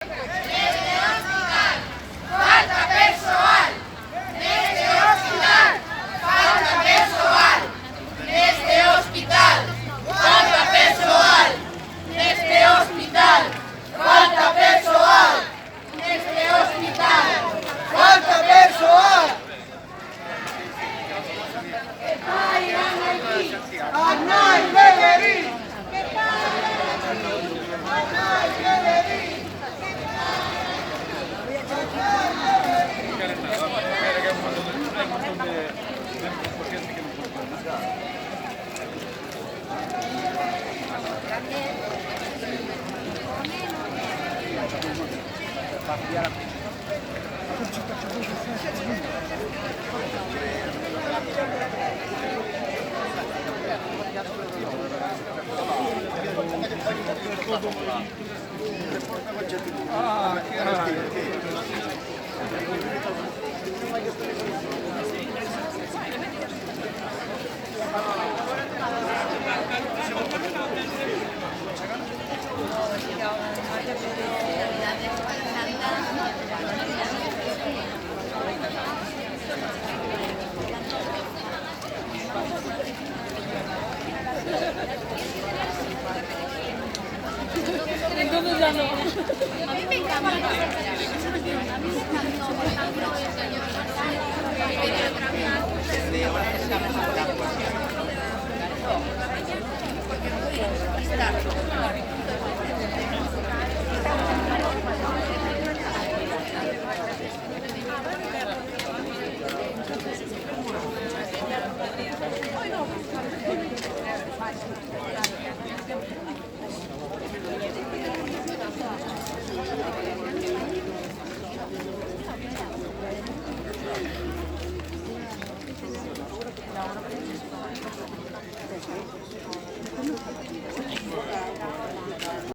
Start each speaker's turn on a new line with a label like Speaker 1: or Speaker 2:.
Speaker 1: Falta persoal neste hospital. Falta persoal neste hospital. Falta persoal neste hospital. Falta persoal neste hospital. Falta persoal. Que traigan aquí a Nai Beverí. Que traigan aquí a Nai Beverí.
Speaker 2: Entonces ya no.
Speaker 3: A mí me encanta. A mí me encantó el señor.